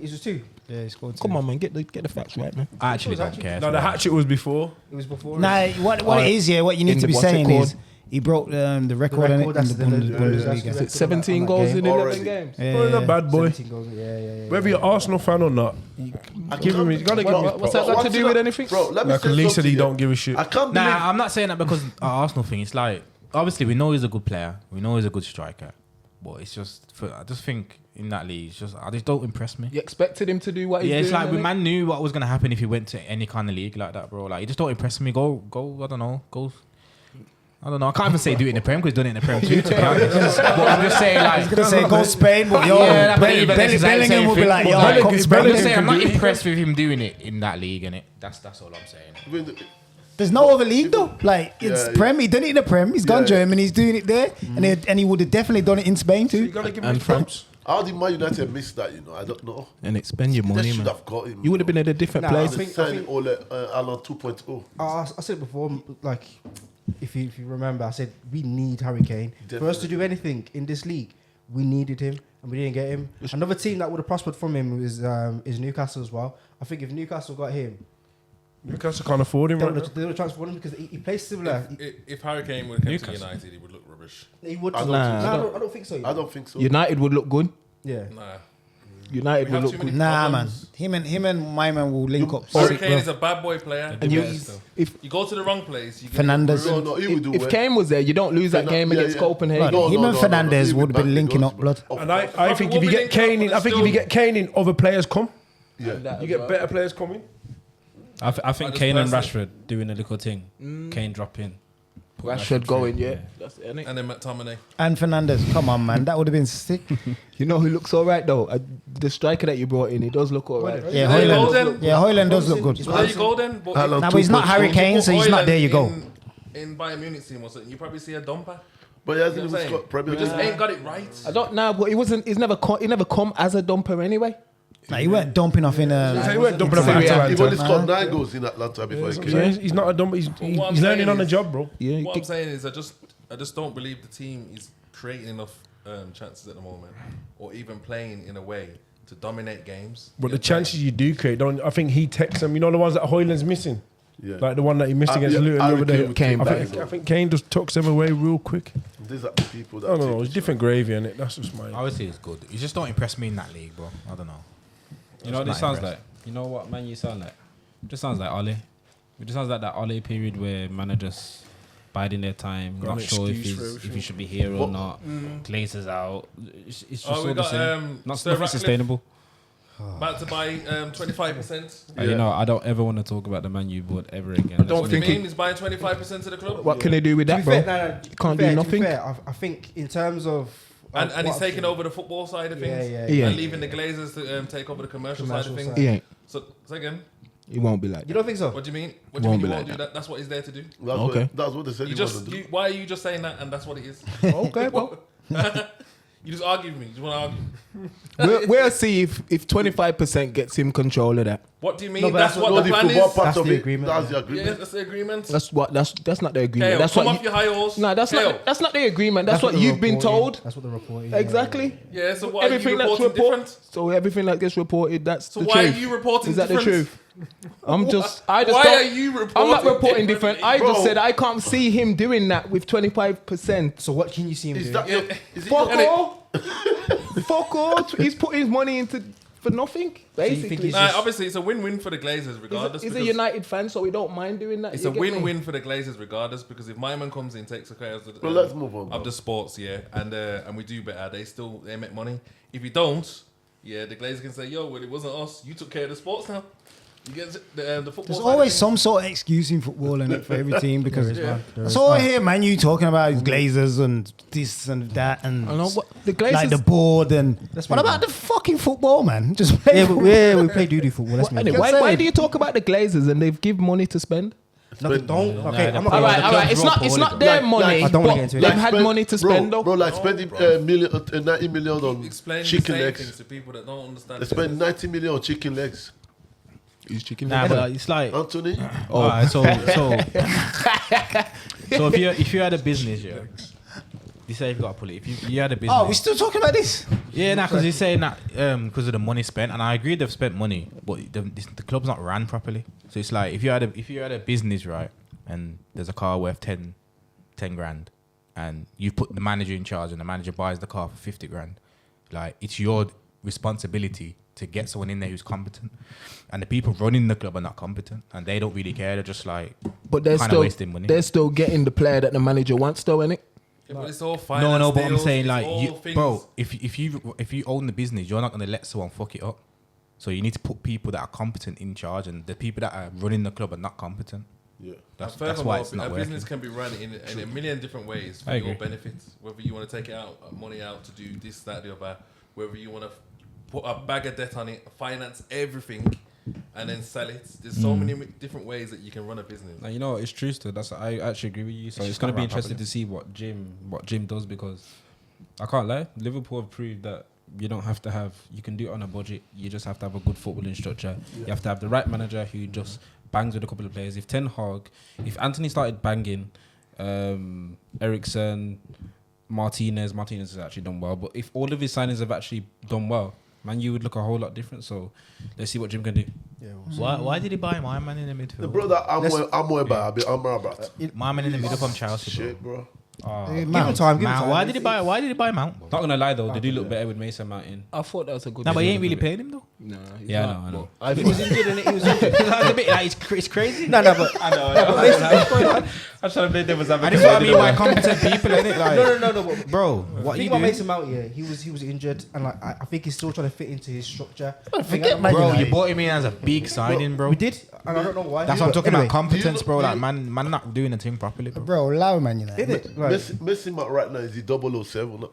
It's just 2. Yeah, he scored 2. Come on, man, get the facts right, man. I actually don't care. No, the hat trick was before. It was before. Nah, what it is, yeah, what you need In to the be what's it saying called? is he broke the record in record, the that's the- Bundesliga. that's the- 17 on that goals game. in 11 Already. games. Yeah, Well, he's a yeah. bad boy. 17 goals. Yeah. Whether you're Arsenal fan or not, you give him. You gotta give him. What's that got to do with anything? Bro, let me Like say Lee said, something, he yeah. don't give a shit. I can't believe... Nah, I'm not saying that because our Arsenal thing. It's like obviously we know he's a good player. We know he's a good striker, but it's just I just think in that league, it's just I just don't impress me. You expected him to do what he's Yeah, doing. it's like we innit? man knew what was gonna happen if he went to any kind of league like that, bro. Like, you just don't impress me. Go. I don't know. Go. I don't know. I can't even say do it in the Prem because he's done it in the Prem too. To be honest, but I'm just saying like. Gonna say go Spain, but yo, Yeah, but even Bellingham it's like the same will be thing, like, but yo, like, come it's Spain. I'm just saying I'm not Bellingham can do it. impressed with him doing it in that league, innit? That's all I'm saying. There's no other league though. Like it's Yeah, Prem. He done it in the Prem. He's gone Yeah. Germany. He's doing it there, and he would have definitely done it in Spain You too. gotta give him And his props. How did Man United miss that, you know? I don't know. And it spend your They money, should man. have got him. You would have been at a different Nah, place. I think- Signing Ole Alan 2.0. I said it before, like, if you remember, I said we need Harry Kane. For us to do anything in this league, we needed him, and we didn't get him. Another team that would have prospered from him is Newcastle as well. I think if Newcastle got him, Newcastle can't afford him they right would now. have transferred him because he plays similar. If Harry Kane would have come to United, he would look rubbish. He would. I don't Nah, think so. I don't think so. I don't think so. United would look good. Yeah. Nah. United We would have look too good. many Nah, man. problems. Him and my man will link up. Harry sick, Kane bro. is a bad boy player. And you, Yes. if You go to the wrong place. You get Fernandes. No, no, he would do if well. Kane was there, you don't lose that Fernan- game yeah, against yeah. Copenhagen. Blood. Him and Fernandes he would have been back linking the up, goals, blood. bro. And I think if you Would get be Kane in, linked I up, think but if you get Kane in, other players come. Yeah. You get better players coming. I think just Kane and personally- Rashford doing a little thing. Kane drop in. Rashford going, yeah. That's it, innit? And then McTominay. And Fernandez, come on, man, that would have been sick. You know who looks all right though? The striker that you brought in, he does look all right. Yeah, There you go, Højlund. then. Yeah, Højlund does look good. So there you go then. But Haaland Nah, but he's not 2.0. Harry Kane, so he's not there. You go. In Bayern Munich team or something, you probably see a dumper. But he hasn't You know even what I'm saying? scored Premier We just League. ain't got it right. I don't know, but he never come as a dumper anyway. Nah, he weren't dumping off in He went dumping off Serie A. Atalanta. He only scored 9 goals in Atlanta before he came. Yeah, he's not a dumb. He's what I'm learning saying on the is- job, bro. Yeah, What I'm saying is, I just don't believe the team is creating enough chances at the moment, or even playing in a way to dominate games. But the chances you do create, don't I think he takes them? You know the ones that Højlund's missing, Yeah. like the one that he missed against Luton the other day. Kane I think Kane just tucks them away real quick. These are the people that I don't know. take It's the different gravy, innit? That's just my. I would say it's good. You just don't impress me in that league, bro. I don't know. You know what this sounds like? You know what Man U sound like? It just sounds like Ole. It just sounds like that Ole period where managers biding their time, Got not an sure excuse for if everything. he should be here or not. Glazers out. It's just Oh, all we the got same. Not Sir nothing Ratcliffe sustainable. about to buy 25%. You know, I don't ever want to talk about the Man U board ever again. don't What do you think mean? He's buying 25% of the club, What can they do with To that, be bro? fair, Can't do nothing. I think in terms of and what he's I've taking seen- over the football side of things, Yeah, Yeah. and leaving the Glazers to take over the commercial side of Commercial things. side. He ain't. So again, He won't be like You that. don't think so? what do you mean? What It do you won't mean be he won't like do that? That's what he's there to do. That's Okay. That's what they said You he just, wanted to do. why are you just saying that? And that's what it is. Okay, bro. You just argue with me. You just want to argue. We'll see if 25% gets him control of that. What do you mean? No, but that's that's what No, the the plan football is. part That's of the it. agreement, That's the yeah. agreement. Yeah, that's the agreement. That's not the agreement. Kale, That's come what off your high horse. No, that's Kale. not the agreement. That's what the you've been reporting. told. That's what the report. Exactly. Yeah, so why are you Everything that's reporting reported. different? So everything that gets reported, that's So the why truth. are you reporting Is that different? the truth? I just Why don't- are you reporting I'm not reporting different. differently? I just Bro. said I can't see him doing that with 25%. So what can you see him Is doing? that your, is it Fuck your, all. Fuck all. He's putting his money into for nothing, think basically. he's Obviously, it's a win-win for the Glazers, regardless. He's a because United fan, so we don't mind doing that. It's you a get me? win-win for the Glazers, regardless, because if my man comes in, takes care of the, Well, let's move on, of bro. the sports, yeah, and we do better, they make money. If you don't, yeah, the Glazers can say, yo, well, it wasn't us. You took care of the sports now. You get the football. There's side always of some sort of excuse in football in it for every team because There that's is. all I hear, man. You talking about his Glazers and this and that and I know what the Glazers. like the board and Let's what move about the fucking football, man? Just play Yeah, but we play duty football. Let's move Anyway, on. why do you talk about the Glazers and they've give money to spend? No, they don't. Okay, I'm not All gonna- right, all right. It's not their Like- money. like- I don't wanna but get into it. They've Like had money to spend though. Bro, like spending million, 90 million on Explain the chicken same legs. things to people that don't understand. They spend 90 million on chicken legs. He's chicken. Nah, but it's like. Anthony, Alright, so if you had a business, yeah. You say you've got to pull it. If you had a business, Oh, we're still talking about this. yeah, nah, because he's saying that because of the money spent, and I agree they've spent money, but the club's not ran properly. So it's like if you had a business, right, and there's a car worth 10 grand, and you put the manager in charge, and the manager buys the car for 50 grand, like it's your responsibility to get someone in there who's competent, and the people running the club are not competent, and they don't really care. They're just like, But they're kinda still wasting money. they're still getting the player that the manager wants, though, innit? Yeah, but it's all finance No, but I'm deals, saying it's like, all you, things- bro, if you own the business, you're not gonna let someone fuck it up. So you need to put people that are competent in charge, and the people that are running the club are not competent. yeah. That's Furthermore, why it's not a working. business can be run in a million different ways for I your agree. benefits. Whether you want to take it out, money out to do this, that, the other. Whether you want to put a bag of debt on it, finance everything, and then sell it. There's so many different ways that you can run a business. Now, you know, it's true still. I actually agree with you. So it's just going to not be run interesting properly. to see what Jim does, because I can't lie. Liverpool have proved that you don't have to have, you can do it on a budget. You just have to have a good footballing structure. You have to have the right manager who just bangs with a couple of players. If if Anthony started banging, Eriksen, Martinez has actually done well. But if all of his signings have actually done well, man, you would look a whole lot different. So let's see what Jim can do. Yeah, we'll see. Why did he buy my man in the midfield? The brother Amrabat. My man in the middle from Chelsea, bro. Shit, bro. Give him time. Give him Man, time. why did he buy Mount? Not gonna lie though, they do look better with Mason Mountain. I thought that was a good. No, but he ain't really paying him though. Nah, he's Yeah, not, I know. but He was injured and he was injured. That's a bit like it's crazy. No, but I know. I'm trying to play devil's And this is what I mean by competent people, innit? Like, no. But bro, what think you about do? Mason Mount. Yeah, he was injured, and like I think he's still trying to fit into his structure. Forget Man Bro, United. you bought him in as a big signing, bro. We did, and I don't know why. That's what I'm talking Anyway, about. Competence, bro. you- Like, man not doing the thing properly, bro. Bro, allow Man United. Did it? Like, Messi Mount right now is the 007 now.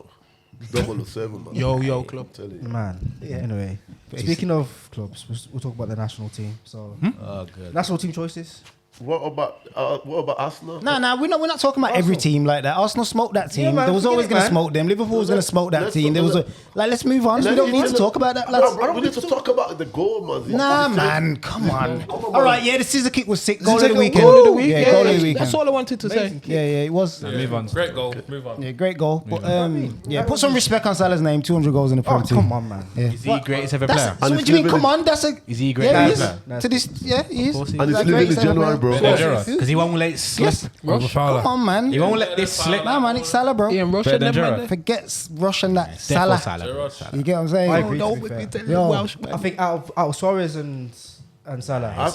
007, man. Yo club. I'm telling you. man. Yeah. Anyway, speaking of clubs, we'll talk about the national team. So, Oh, good. national team choices. What about Arsenal? No, we're not talking about every team like that. Arsenal smoked that team. Yeah, man, there was forget always it, going to man. smoke them. Liverpool was going to smoke that let's team. There was a let's move on. We don't need to talk about that, lads. We need to talk about the goal, man. Nah, man, come on. Come on, All man. right, yeah, the scissor kick was sick. Goal of the weekend. Goal of the week. Yeah, goal of the weekend. That's all I wanted to say. Yeah, it was. Move on. Great goal. Move on. Yeah, great goal. But yeah, put some respect on Salah's name. 200 goals in the Oh, Prem team. come on, man. Yeah. Is he greatest ever That's player? so what do you mean? Come on, that's a. Is he Yeah, greatest he ever is. player? To this, yeah, he is. course he And is. it's Like living in greatest ever January, player. bro. Gerrard. Because he won't let it slip. Over Fowler. Come on, man. He won't let this slip. Nah, man, it's Salah, bro. Ian Rush Better and than them man Gerrard. there. Forget Rush and that. Salah. Salah. Gerrard. You get what I'm saying? I agree. Don't to be make me fair. tell you Yo. Welsh, man. I think out of Suarez and Salah. I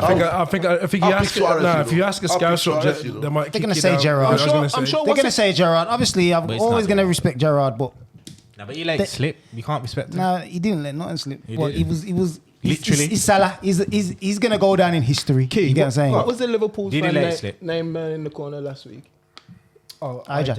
think I'll pick Suarez, if you ask a I'll pick scout Suarez, subject, you know. they might They're kick gonna you say down. Gerrard. I was I'm gonna sure- I'm say- sure- They're going to say Gerrard. Obviously, I'm But it's always not going to Gerrard. respect Gerrard, but Nah, but he let it slip. You can't respect him. nah, he didn't let nothing slip. He Well, did. he was Literally. He's Salah. He's going to go down in history. You get what I'm saying? What was the Liverpool Did he fan let it slip? name in the corner last week? Oh, Aja.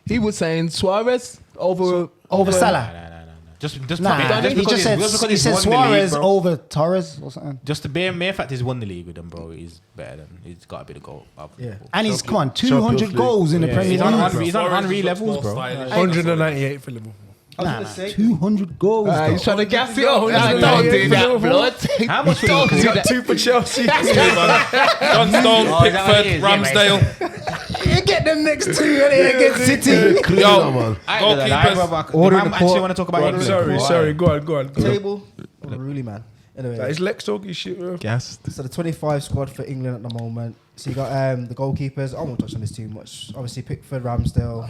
He was saying Suarez over Salah. Nah. Just Nah, probably- he because just said because he he's said won the league, Suarez bro. over Torres or something. Just the mere fact he's won the league with them, bro, he's better than he's got a bit of goal. Yeah. And he's come on 200 Champions goals in the Yeah, Premier he's on League. Henry- he's on Suarez Henry looks levels, more bro. stylish. 198 for Liverpool. I was gonna say, 200 goals. He's trying to gas it up. That's Don't not do it. that, blood. How much for Liverpool? He's got 2 for Chelsea. John Stone, Oh, is that what it Pickford, is? Yeah, mate. Ramsdale. You get them next two against City. Criminal, man. Goalkeepers. Order in I the actually court. want to talk about England. Sorry. Go on. table. Really, man. Anyway, That is Lex talking shit, bro. Gassed. so the 25 squad for England at the moment. So you got the goalkeepers. I won't touch on this too much. Obviously, Pickford, Ramsdale.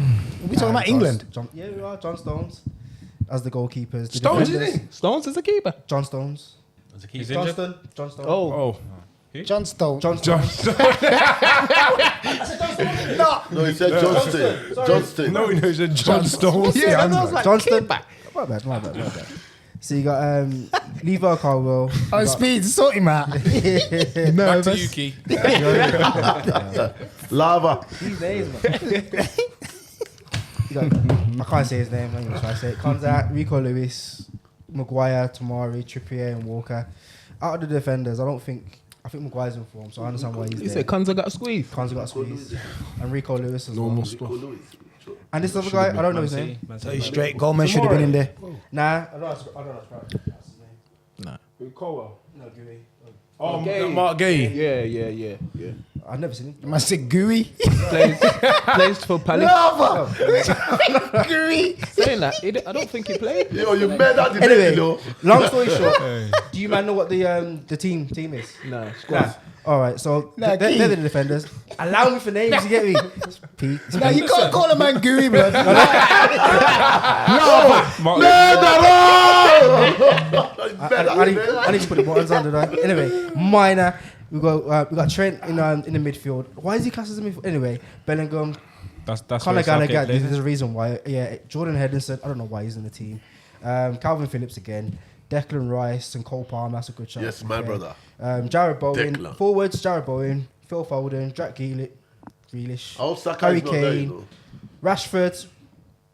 We talking about England? Yeah, we are. John Stones as the goalkeepers. The Stones, defenders, isn't Stones is a keeper. John Stones. He's John injured. Stone. Oh, Oh, John Stone. John John. Stones. No, he said Johnston. Johnston. No, he knows a John Stones. Yeah, that was like Johnston. My bad. So you got Levi Caldwell. Oh, Speed, sort him out. Back to you, Key. Lava. These names, man. You got, I can't say his name. I'm gonna try to say it. Konza, Rico Lewis, Maguire, Tamari, Trippier, and Walker. Out of the defenders, I think Maguire's in form, so I understand why he's he there. said Kanza got a squeeze. Konza got a squeeze, and Rico Lewis as well. Louis. And this other guy, I don't know his name. Straight Goldman should have been in there. Nah, I don't know his name. Colwell. No, Gooey. Oh, Gay. Mark Gay. Yeah. I've never seen him. I said gooey. Plays for Palace. Lava. Gooey. Saying that, I don't think he played. Yo, you made that debate, Anyway, you know. long story short, do you man know what the team is? No, squad. All right, so Nah, Key. they're the defenders. Allow me for names, you get me? Pete. Now you can't call a man gooey, blood. I need to put the buttons on, did I? Anyway, minor. We got Trent in the midfield. Why is he classed as a midfield? Anyway, Bellingham, That's Conor where Southgate Gallagher. plays. There's a reason why. Yeah, Jordan Henderson. I don't know why he's in the team. Calvin Phillips again. Declan Rice and Cole Palmer. That's a good shot. Yes, my brother. Jared Bowen. Declan. Forwards, Jared Bowen, Phil Foden, Jack Grealish, Oh, Saka Harry is not there, you Kane, know. Rashford,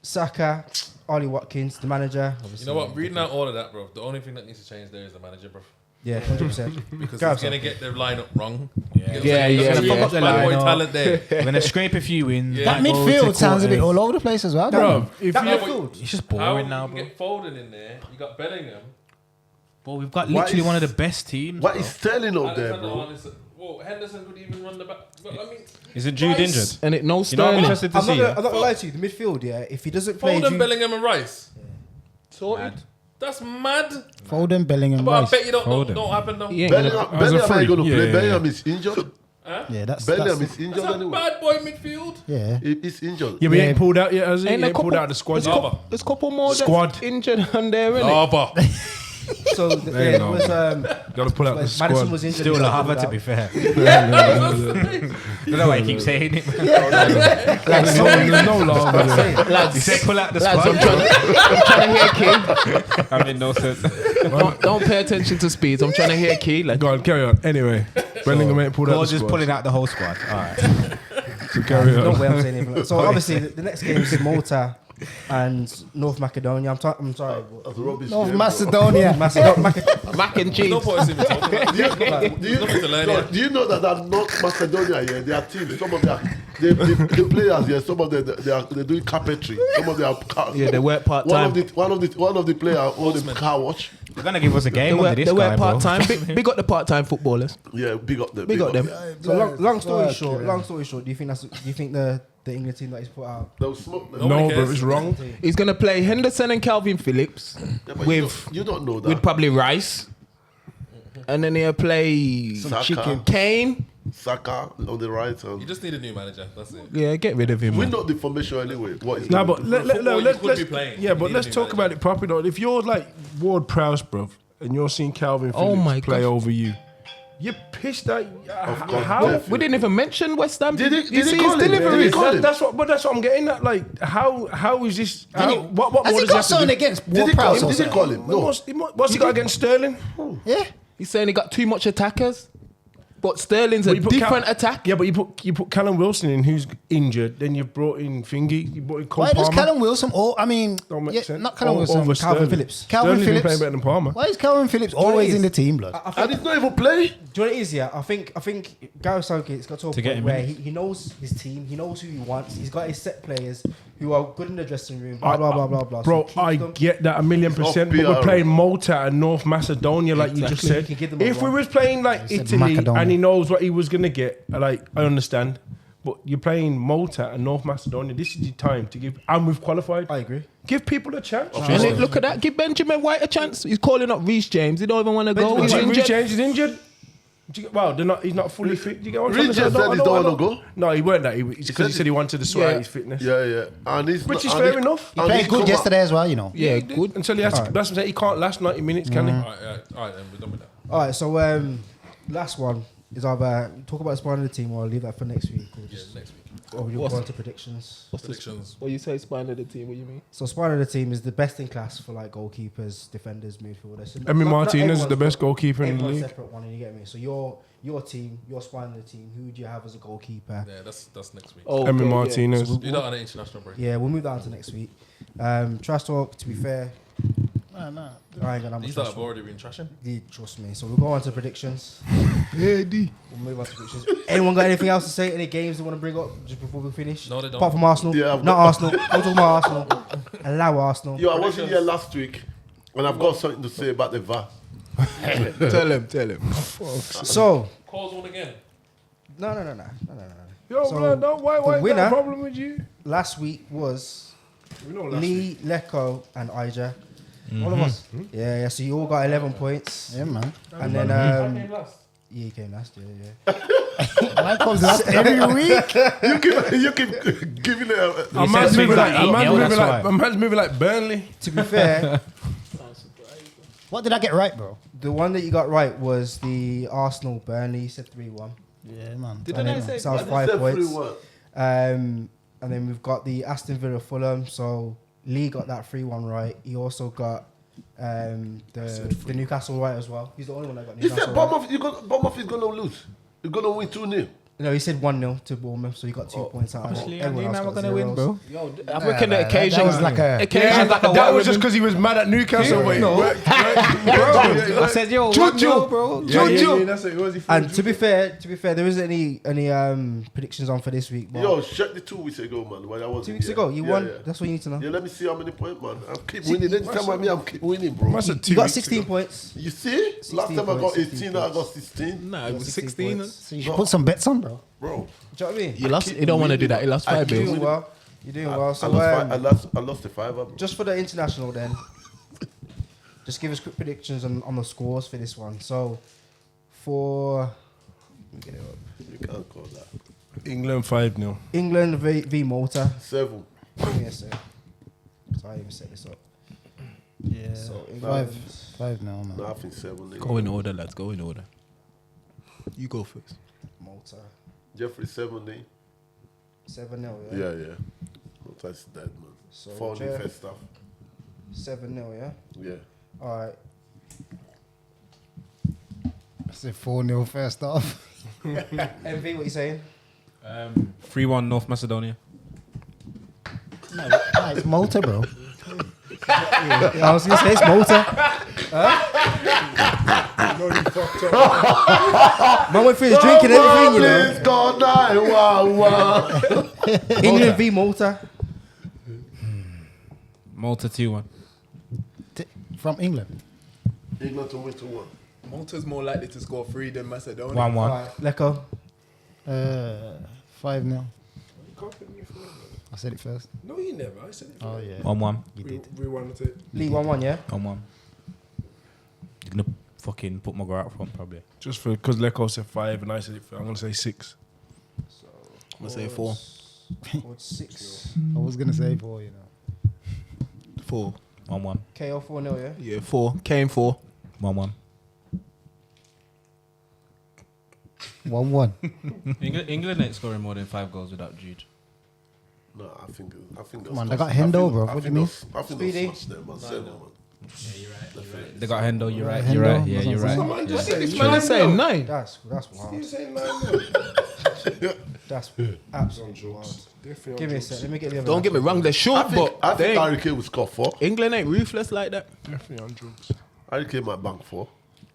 Saka, Ollie Watkins, the manager. You know what? Reading out all of that, bro. The only thing that needs to change there is the manager, bro. Yeah, 100%. Because Go he's on, gonna get their lineup wrong. Yeah, yeah. Fuck up the Bad boy lineup. talent there. We're gonna scrape a few wins. Yeah. That Go midfield sounds a bit all over the place as well. Bro, if That you midfield. It's just How boring you now, can bro. get Foden in there? You got Bellingham. But we've got What literally is- one of the best teams. What bro. is Sterling up there, Alexander bro? Arnold. Well, Henderson could even run the back. But I mean, Isn't Jude Rice, injured? And it no You know, I'm Sterling. interested to I'm see. not gonna lie to you. The midfield, yeah. If he doesn't play, Foden, Bellingham, and Rice. Sorted. That's mad. Foden, Bellingham, But I Rice. bet you Foden. don't happen though. He ain't gonna- Bellingham As a ain't freak, going to yeah, play. yeah, Bellingham is injured. Yeah, that's Bellingham is injured That's a anyway. bad boy midfield. yeah. He's injured. Yeah, but he Yeah. ain't pulled out yet, has he? Ain't He a ain't pulled couple- out of the squad There's yet. couple more Squad. that's injured on there, innit? Lava. So There you it go. was Gotta pull out the Madison squad. was injured. Still he got lava, pulled to out. be fair. Don't know why you keep saying it. There's no lava there. Lads, You said pull out the lads, squad. I'm trying to hear Key. I mean, no sense. Don't pay attention to speeds. I'm trying to hear Key. Like, Go on, carry on. Anyway, Bellingham ain't pulled out Or the just squad. pulling out the whole squad. All right. So carry No on. way I'm saying anything. Like that. So obviously the next game is Malta and North Macedonia. I'm sorry. but- That's a rubbish North game, Macedonia. mac and cheese. No point in talking about it. Do you, Nothing to learn here. do you know that North Macedonia here, their teams, some of the players here, some of them they're doing carpentry. Some of them are Yeah, they work part one time. of the players owns a car wash. You're going to give us a They game under this work guy, bro. part time. Big up the part time footballers. Yeah, big up them. Big up them. So long story short, do you think the England team that he's put out? They'll smoke them. No, cares. bro, it's wrong. He's gonna play Henderson and Calvin Phillips Yeah, but with you don't know that. with probably Rice, and then he'll play Saka, Kane. Saka on the right. You And just need a new manager. That's it. Yeah, get rid of him. we man. know the formation anyway. What is Nah, gonna but do. Football, you could let's be playing. yeah, but You let's need a talk new about it properly though. If you're like Ward Prowse, bro, and you're seeing Calvin Oh Phillips my play gosh. over you, you're pissed at course, how. definitely. We didn't even mention West Ham. Did he- you did he see call his him? delivery. Did he call him? That's what I'm getting at. Like, how is this? What more Has he does got have to something do? against Did he Ward call Prowse? him? or Did he something? call him? No. What's he got against Sterling? Yeah. He's saying he got too much attackers, but Sterling's a But you put different attack. Yeah, but you put Callum Wilson in, who's injured. Then you've brought in Fingy. You brought in Cole Why does Palmer. Callum Wilson? Don't make sense. not Callum O- Wilson. over Calvin Sterling. Phillips. Calvin Sterling's been Phillips. playing better than Palmer. Why is Calvin Phillips always in the team, blood? And he's not even playing. Do you know what it is? Yeah, I think Gareth Southgate's got to a To get point him where in. he knows his team, he knows who he wants. He's got his set players who are good in the dressing room. Blah blah blah blah blah. Bro, So keep I them. get that 1,000,000%, but we're PR. playing Malta and North Macedonia, like you just You said. can give them a If we run. was playing like said Italy Macedonia. and he knows what he was gonna get, like I understand. But you're playing Malta and North Macedonia. This is the time to give, and we've qualified. I agree. Give people a chance. And then look at that. Give Benjamin White a chance. He's calling up Reece James. He don't even want to go. He's Reece injured. James is injured. Well, he's not fully fit. Do you get what I'm Reece trying to say? just said he don't wanna go. No, he weren't that. Because he said he wanted to sort out his fitness. Yeah. And he's Which not- is and fair enough. He and played he's good come yesterday as well, you know. Yeah, good. Until he has to, that's what I'm saying. He can't last 90 minutes, can he? All right, then we're done with that. All right, so last one is either talk about the spine of the team or I'll leave that for next week. Or Yeah, just next week. or we'll go on to predictions. Predictions. What you say, spine of the team? What you mean? So spine of the team is the best in class for like goalkeepers, defenders, midfielders. So Emi not Martinez is the everyone's best goalkeeper in the everyone's league. separate one, and you get me. So your team, your spine of the team. Who would you have as a goalkeeper? Yeah, that's next week. Oh, Emi Martinez. Do that on an international break. Yeah, we'll move that on to next week. Trash talk. To be fair, I ain't gonna have much These trash that have talk. already been trashing. Yeah, trust me. So we'll go on to predictions. We'll move on to predictions. Anyone got anything else to say? Any games they want to bring up just before we finish? No, they don't. Apart from Arsenal. Yeah, I've Not got- Arsenal. I'm talking about Arsenal. Allow Arsenal. Yo, I wasn't here last week, and I've got something to say about the VAR. Tell him. So Calls one again. no. Yo, So, bro, no, why the is winner- that a problem with you? Last week was We know last Lee, Leko, and Ija. All of us. Yeah. So you all got 11 points. Yeah, man. And then yeah, you came last year. Yeah. Mine comes last every week. You keep giving it A said man's things moving like like, a man's email, moving that's like, why. a man's moving like Burnley. To be fair, What did I get right, bro? the one that you got right was the Arsenal Burnley. You said 3-1. Yeah, man. Didn't I say? So that was 5 points. And then we've got the Aston Villa Fulham. So Lee got that 3-1 right. He also got the Newcastle right as well. He's the only one that got He Newcastle said right. Bournemouth is going to lose. He's going to win 2-0. No, he said 1-0 to Bournemouth, so you got 2 points out of it. Obviously, Everyone now else we're got gonna win, zeros. bro. Yo, I reckon the that occasion was like a- occasion like a That white was just ribbon. because he was mad at Newcastle. but it No. worked. I said, yo, Juju. bro. Yeah, that's it. It was And to be fair, there isn't any predictions on for this week. But Yo, check the 2 weeks ago, man. When I was 2 weeks ago, you won. That's what you need to know. Yeah, let me see how many points, man. I keep winning. Anytime I'm here, I'm keep winning, bro. Must have You 2 got weeks 16 ago. points. You see? 16 Last time I got points, 18, now I got 16. Nah, it was 16 16. points. So you should put some bets on, bro. Bro, Do you know what I mean? You lost. You don't want to do that. You lost I 5 keep You're bills. doing well. You're doing well. So I lost the 5. just for the international then, just give us quick predictions on the scores for this one. So for let me get it up. You can't call that. England 5-0. England v Malta. 7. Give me a sec. So I even set this up. Yeah. So Five. England. 5 now, man. No, I think 7. Go in order, lads. Go in order. You go first. Malta. Jeffrey 7. 7-0, yeah? Yeah. Malta's dead, man. So 4 Jeff, first stuff. 7-0, yeah? Yeah. All right. I said 4-0 first half. MV, what you saying? 3-1 North Macedonia. Nah, it's Malta, bro. I was going to say it's Malta. Man went through his drink and everything, you know. Please God, 911. England v Malta. Malta 2-1. From England. England to win 2-1. Malta's more likely to score 3 than Macedonia. 1-1. All right, Lecco. 5-0. I said it first. No, you never. I said it. Oh, yeah. 1-1. You did. We wanted it. Lee 1-1, yeah? 1-1. You're gonna fucking put Mugger out front, probably. Just for because Leko said 5 and I said it. I'm gonna say 6. So I'm gonna say 4. 6. I was going to say 4, you know. 4. 1-1. KO 4-0, yeah? Yeah, 4. Kane 4. 1-1. 1-1. England ain't scoring more than 5 goals without Jude. No, I think. Come on, they got Hendo, bro. What do you mean? I think Speedy. they'll smash them, man. 7, man. They got Hendo. You're right. Hendo, You're right. Yeah, that's you're what I'm right. Just Yeah. say This man is saying 9. That's wild. You say 9. That's absolutely wild. Give me a sec. Let me get the other Don't get me wrong, they're I short, think but they Harry ain't- Kane will score 4. England ain't ruthless like that. Definitely on drugs. Harry Kane might bank 4.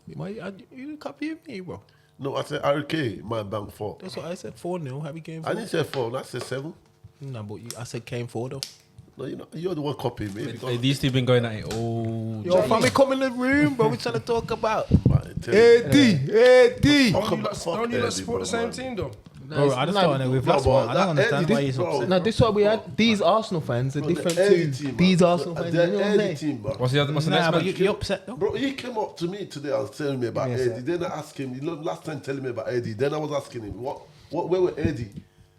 You copy me, bro. No, I said Harry Kane might bank 4. That's what I said. 4-0. Harry Kane. I didn't say 4. I said 7. No, but I said Kane 4 though. No, you're the one copying me. Hey, Because these two been going at it all. Yo, family, come in the room, bro. We trying to talk about. AD. Don't you lot support the same team though? Bro, I just don't know. We've No, lost but one. I don't that understand Eddie- why he's bro, upset. Now, this is what we had. These Arsenal fans are Bro, the different Eddie to team, these man. Arsenal fans. The You know what I'm Eddie saying? team, bro. What's the Nah, next but match? you upset though. Bro, he came up to me today and was telling me about Give me a Eddie. sec. Then I asked him, last time telling me about Eddie. Then I was asking him, where were Eddie?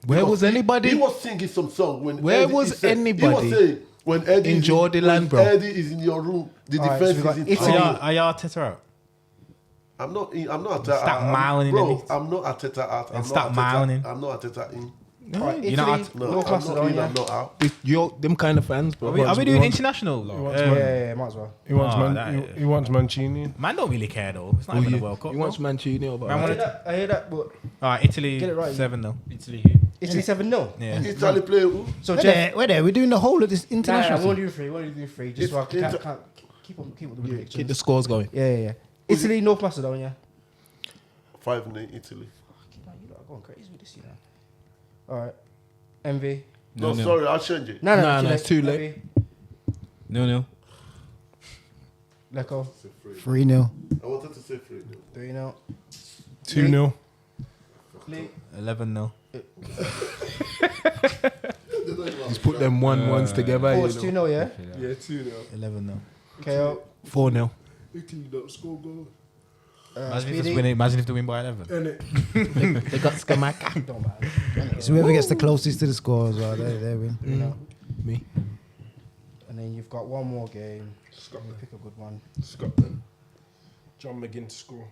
Where was anybody? He was singing some song when Where Eddie, was he said- anybody? He was saying, when Eddie in is Jordan land, bro? when Eddie is in your room, the Alright, defense so we got is in Italy. trouble. Are y'all Teta out? I'm not Ateta. Stop mouthing Bro, it. I'm not Ateta out. I'm stop not Ateta- mouthing. I'm not Ateta in. All right, You're not Italy, No, North I'm not in. Macedonia. I'm not out. You're them kind of fans, bro. Are we doing international? wants Yeah, might as well. He wants Oh, that- he wants Mancini. Man don't really care though. It's not even a World Cup. You want Mancini or Man, I about? hear that, but Alright, Italy Get it right. 7 though. Italy. Italy 7-0. Yeah. Italy play who? So We're Jeff, there. We're there. We're doing the whole of this nah, international. I want to do 3. Just so I can Inter- keep on the Keep predictions. the scores going. Yeah. Italy, North Macedonia. 5-0 Italy. You lot are going crazy with this, you know. All right, MV. No, No. sorry, I'll change it. No, Nah, it's too late. No. Lecco. 3-0. I wanted to say 3. 3-0. 2-0. Lee. 11-0. Just put them 1-1s together. Oh, it's 2-0, yeah? Yeah, 2-0. 11-0. KO. 4-0. Italy don't score goal. Imagine if they win by 11. They got Skamaka. Don't matter. So whoever gets the closest to the score as well, they win. You know. Me. And then you've got one more game. Scotland. Pick a good one. Scotland. John McGinn to score.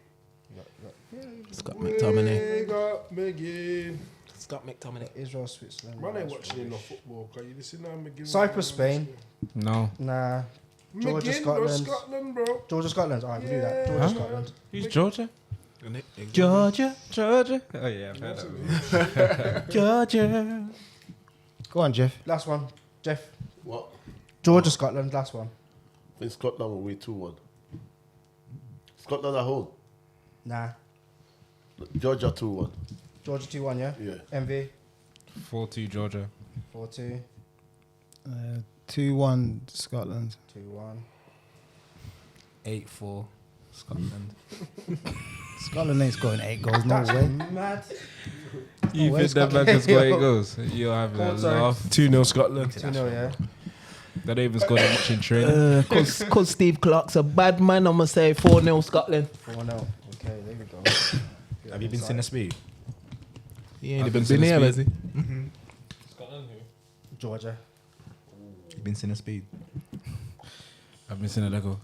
Scott McTominay. They got McGinn. Scott McTominay. Israel, Switzerland. Man ain't watching enough football. Can you listen now, McGinn? Cyprus, Spain. No. Nah. Georgia, McGinn, bro, Scotland. Scotland, bro. Georgia, Scotland. Alright, we'll do that. Georgia, Yeah. Scotland. Who's Georgia? Georgia. Georgia. Oh yeah, I've heard that. Georgia. Go on, Jeff. Last one. Jeff. What? Georgia, Scotland. Last one. I think Scotland will win 2-1. Scotland at home. Nah. Georgia 2-1. Georgia 2-1, yeah? Yeah. MV. 4-2 Georgia. 4-2. 2-1 Scotland. 2-1. 8-4 Scotland. Scotland ain't scoring 8 goals, no That's way. mad. You where's think that Scotland? man can score 8 Yo. goals? You're having a Oh, sorry. laugh. 2-0 Scotland. 2-0, yeah? They don't even score that much in training. Cause Steve Clark's a bad man, I'm gonna say 4-0 Scotland. 4-0. Okay, there we go. Have you been seeing the speed? He ain't I've even been been here, seeing has he? Georgia. You've been seeing the speed. I've been seeing a Lego.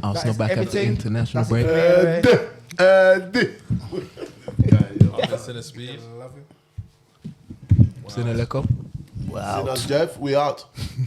Arsenal back at the international break. Center speed. Seen a Leco? Wow. Jeff, we out.